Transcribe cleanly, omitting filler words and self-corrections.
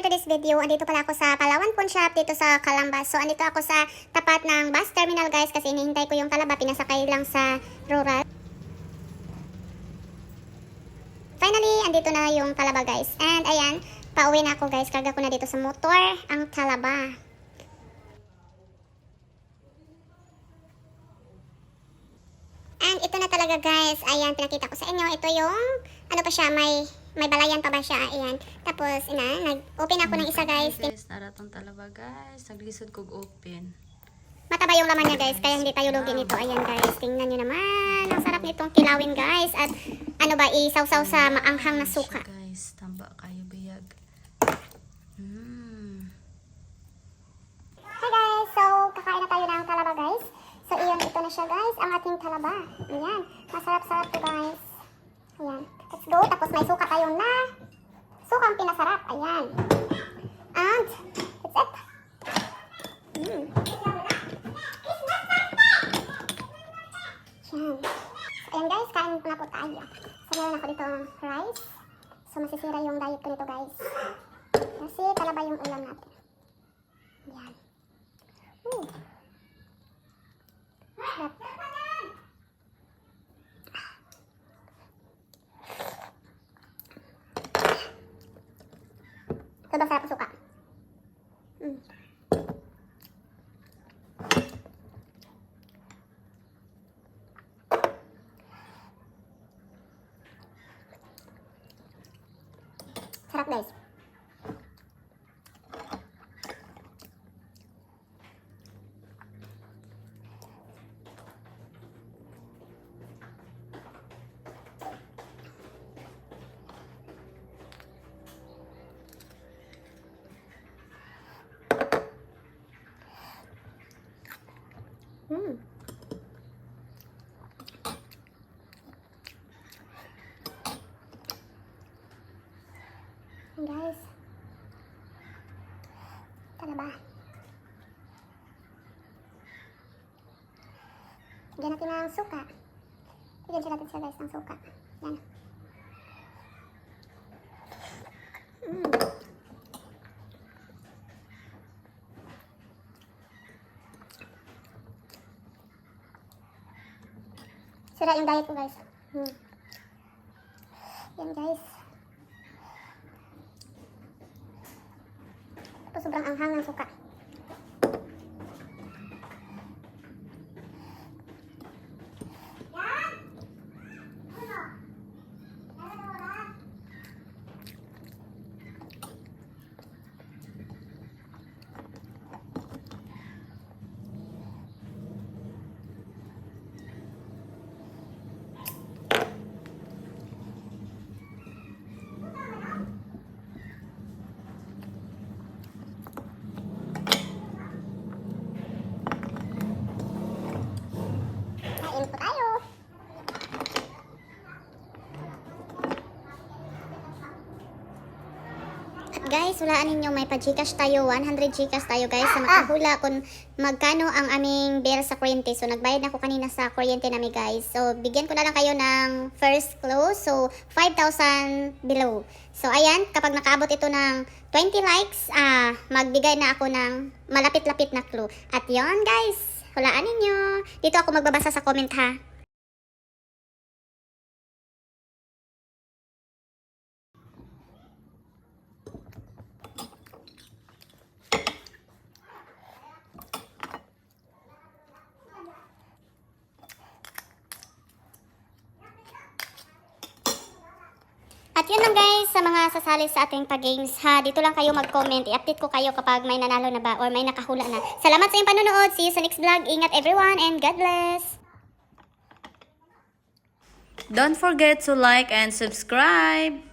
for today's video. Andito pala ako sa Palawan Pawn Shop dito sa Calamba. So andito ako sa tapat ng bus terminal guys kasi hinihintay ko yung talaba. Pinasakay lang sa rural. Finally, andito na yung talaba guys. And ayan, pauwi na ako guys. Karga ko na dito sa motor ang talaba. And ito na talaga guys. Ayan, pinakita ko sa inyo. Ito yung, ano pa siya, may balayan pa ba siya. Ayan. Tapos, nag-open ako ng isa guys. Guys, naratong talaba guys. Naglisod kog open. Mataba yung laman niya guys. Kaya hindi tayo lugi nito. Ayan guys. Tingnan nyo naman. Ang sarap nitong kilawin guys. At ano ba, isaw-saw sa maanghang na suka. Guys, tamba kayo biyag. Hi guys. So, kakain na tayo ng talaba guys. So, iyon, ito na siya guys, ang ating talaba. Ayan, masarap-sarap to guys. Ayan, let's go. Tapos may suka tayo na sukang pinasarap. Ayan. And, that's it. Ayan. So, ayan guys, kain na po tayo. So, meron ako dito rice. So, masisira yung diet ko nito guys. Kasi talaba yung ulam natin. Ayan. Ooh. Sobrang sarap ng suka. Sarap guys. Guys, talaba. Lagyan natin ng suka. Lagyan siya natin siya guys ng suka. Yan. Sira yung diet ko guys. Yan guys. Tapos sobrang anghang ng suka. Kain po tayo. Guys, walaan ninyo, may pa-Gcash tayo, 100 Gcash tayo guys, sa makahula kung magkano ang aming bill sa kuryente. So, nagbayad na ako kanina sa kuryente namin guys. So, bigyan ko na lang kayo ng first close. So, 5,000 below. So, ayan, kapag nakaabot ito ng 20 likes, magbigay na ako ng malapit-lapit na clue. At yon guys, hulaan ninyo. Dito ako magbabasa sa comment ha. At yun lang guys, sa mga sasali sa ating pag-games ha, dito lang kayo mag-comment. I-update ko kayo kapag may nanalo na ba or may nakahula na. Salamat sa iyong panonood. See you sa next vlog. Ingat everyone and God bless. Don't forget to like and subscribe.